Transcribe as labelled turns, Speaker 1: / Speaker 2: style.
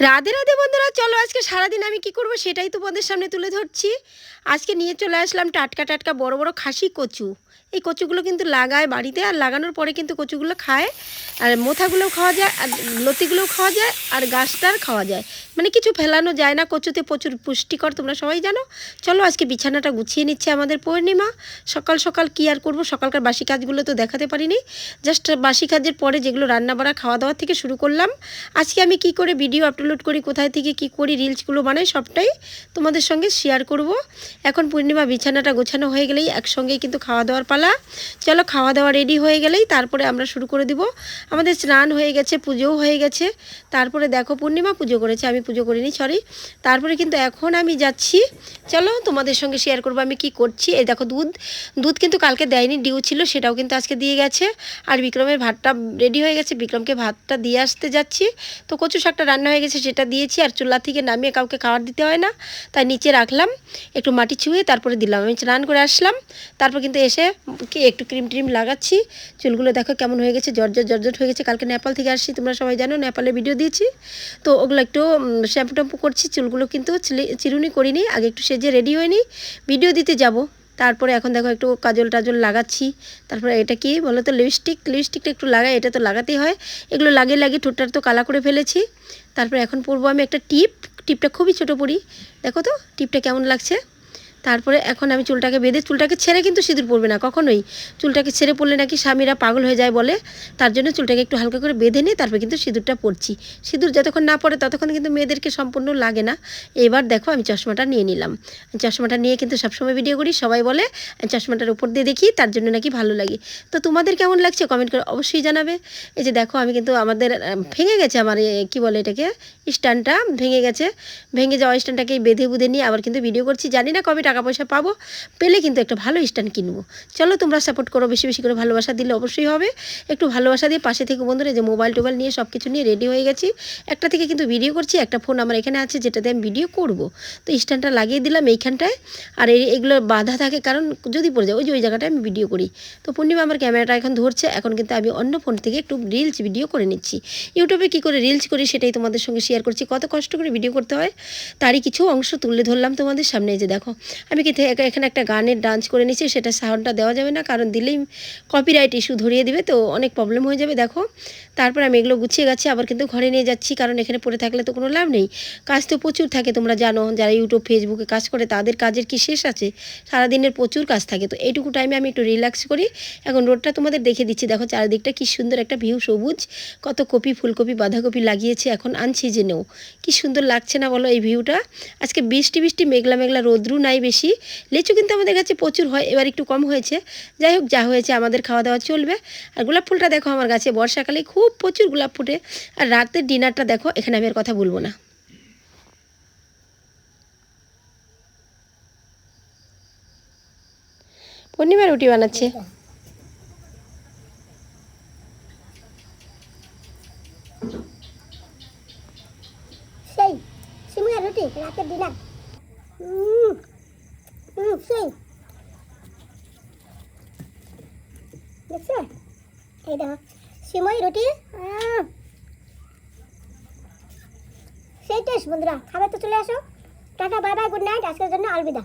Speaker 1: রাধে রাধে বন্ধুরা, চলো আজকে সারাদিন আমি কি করব সেটাই তোমাদের সামনে তুলে ধরছি। আজকে নিয়ে চলে আসলাম টাটকা টাটকা বড় বড় খাসি কচু। এই কচুগুলো কিন্তু লাগায় বাড়িতে, আর লাগানোর পরে কিন্তু কচুগুলো খায়, আর মোথাগুলোও খাওয়া যায়, আর লতিগুলোও খাওয়া যায়, আর গাছটার খাওয়া যায়, মানে কিছু ফেলানো যায় না। কচুতে প্রচুর পুষ্টিকর, তোমরা সবাই জানো। চলো আজকে বিছানাটা গুছিয়ে নিচ্ছে আমাদের পূর্ণিমা। সকাল সকাল কি আর করব, সকালকার বাসি কাজগুলো তো দেখাতে পারিনি। জাস্ট বাসি কাজের পরে যেগুলো রান্না বাড়া খাওয়া দাওয়া থেকে শুরু করলাম। আজকে আমি কি করে ভিডিও আপলোড করি, কোথায় থেকে কি করি, রিলসগুলো বানাই, সবটাই তোমাদের সঙ্গে শেয়ার করব। এখন পূর্ণিমা বিছানাটা গোছানো হয়ে গেলেই একসঙ্গেই কিন্তু খাওয়া দাওয়ার পালা। চলো খাওয়া দাওয়া রেডি হয়ে গেলেই তারপরে আমরা শুরু করে দিব। আমাদের স্নান হয়ে গেছে, পুজোও হয়ে গেছে। তারপরে দেখো পূর্ণিমা পুজো করেছে, আমি পুজো করিনি, সরি। তারপরে কিন্তু এখন আমি যাচ্ছি, চলো তোমাদের সঙ্গে শেয়ার করবো আমি কি করছি। এই দেখো দুধ কিন্তু কালকে দেয়নি, ডিউ ছিল, সেটাও কিন্তু আজকে দিয়ে গেছে। আর বিক্রমের ভাতটা রেডি হয়ে গেছে, বিক্রমকে ভাতটা দিয়ে আসতে যাচ্ছি। তো কচু শাকটা রান্না হয়ে গেছে, সেটা দিয়েছি। আর চুলা থেকে নামিয়ে কাউকে খাবার দিতে হয় না, তাই নিচে রাখলাম, একটু মাটি ছুঁয়ে তারপরে দিলাম। আমি স্নান করে আসলাম, তারপর কিন্তু এসে কি একটু ক্রিম ট্রিম লাগাচ্ছি। চুলগুলো দেখো কেমন হয়ে গেছে, জর্জট হয়ে গেছে। কালকে নেপাল থেকে আসছি, তোমরা সবাই জানো, নেপালে ভিডিও দিয়েছি। তো ওগুলো একটু শ্যাম্পু ট্যাম্পু করছি। চুলগুলো কিন্তু চিরুনি করিনি, আগে একটু সেজে রেডি হয়নি, ভিডিও দিতে যাব। তারপরে এখন দেখো একটু কাজল টাজল লাগাচ্ছি। তারপরে এটা কি বলো তো, লিপস্টিকটা একটু লাগাই, এটা তো লাগাতেই হয়। এগুলো লাগিয়ে ঠোঁটটা তো কালা করে ফেলেছি। তারপরে এখন পরবো আমি একটা টিপটা খুবই ছোটো পরি, দেখো তো টিপটা কেমন লাগছে। তারপরে এখন আমি চুলটাকে ছেড়ে কিন্তু সিঁদুর পরবে না কখনোই। চুলটাকে ছেড়ে পড়লে নাকি স্বামীরা পাগল হয়ে যায় বলে, তার জন্য চুলটাকে একটু হালকা করে বেঁধে নিয়ে তারপরে কিন্তু সিঁদুরটা পরছি। সিঁদুর যতক্ষণ না পড়ে ততক্ষণ কিন্তু মেয়েদেরকে সম্পূর্ণ লাগে না। এবার দেখো আমি চশমাটা নিয়ে নিলাম। চশমাটা নিয়ে কিন্তু সবসময় ভিডিও করি, সবাই বলে চশমাটার উপর দিয়ে দেখি, তার জন্য নাকি ভালো লাগে। তো তোমাদের কেমন লাগছে কমেন্ট করে অবশ্যই জানাবে। এই যে দেখো আমি কিন্তু আমাদের ভেঙে গেছে আমার কি বলে এটাকে, স্ট্যান্ডটা ভেঙে যাওয়া স্ট্যান্ডটাকে বেঁধে বুঁধে নিয়ে আবার কিন্তু ভিডিও করছি। জানি না কবে টাকা পয়সা পাবো, পেলে কিন্তু একটা ভালো স্ট্যান্ড কিনবো। চলো তোমরা সাপোর্ট করো, বেশি বেশি করে ভালোবাসা দিলে অবশ্যই হবে। একটু ভালোবাসা দিয়ে পাশে থেকে বন্ধুরা, যে মোবাইল টোবাইল নিয়ে সব কিছু নিয়ে রেডি হয়ে গেছি। একটা থেকে কিন্তু ভিডিও করছি, একটা ফোন আমার এখানে আছে যেটাতে আমি ভিডিও করব। তো স্ট্যান্ডটা লাগিয়ে দিলাম এইখানটায়। আর এগুলো বাধা থাকে, কারণ যদি পড়ে যায় ওই জায়গাটায় আমি ভিডিও করি। তো পূর্ণিমা আমার ক্যামেরাটা এখন ধরছে, এখন কিন্তু আমি অন্য ফোন থেকে একটু রিলস ভিডিও করে নিচ্ছি। ইউটিউবে কী করে রিলস করি সেটাই তোমাদের সঙ্গে শেয়ার করছি। কত কষ্ট করে ভিডিও করতে হয় তারই কিছু অংশ তুলে ধরলাম তোমাদের সামনে। যে দেখো আমি কিন্তু এখানে একটা গানের ডান্স করে নিচ্ছি, সেটা সাউন্ডটা দেওয়া যাবে না, কারণ দিলেই কপিরাইট ইস্যু ধরিয়ে দিবে, তো অনেক প্রবলেম হয়ে যাবে। দেখো তারপর আমি এগুলো গুছিয়ে গেছি, আবার কিন্তু ঘরে নিয়ে যাচ্ছি, কারণ এখানে পড়ে থাকলে তো কোনো লাভ নেই। কাজ তো প্রচুর থাকে, তোমরা জানো, যারা ইউটিউব ফেসবুকে কাজ করে তাদের কাজের কি শেষ আছে, সারাদিনের প্রচুর কাজ থাকে। তো এইটুকু টাইমে আমি একটু রিল্যাক্স করি। এখন রোডটা তোমাদের দেখে দিচ্ছি, দেখো চারিদিকটা কি সুন্দর একটা ভিউ, সবুজ, কত কপি, ফুলকপি, বাঁধাকপি লাগিয়েছে, এখন আনছি জেনেও কি সুন্দর লাগছে না বলো এই ভিউটা। আজকে বৃষ্টি মেঘলা রোদ্রু নাই বেশি। লিচু কিন্তু আমাদের কাছে প্রচুর হয়, এবার একটু কম হয়েছে। যাই হোক, যা হয়েছে আমাদের খাওয়া দাওয়া চলবে। আর গোলাপ ফুলটা দেখো আমার গাছে বর্ষাকালে খুব প্রচুর গোলাপ ফুটে। আর রাতের ডিনারটা দেখো, এখানে আমি আর কথা বলবো না। পূর্ণিমা রুটি বানাচ্ছে।
Speaker 2: সেই সিমুয়া রুটি রাতের ডিনার। সেই দেখছো, এই দেখো সিমুই রুটি, সেই টেস্ট। বন্ধুরা খাবার তো চলে আসো। Tata, bye bye, good night, আজকের জন্য আলবিদা।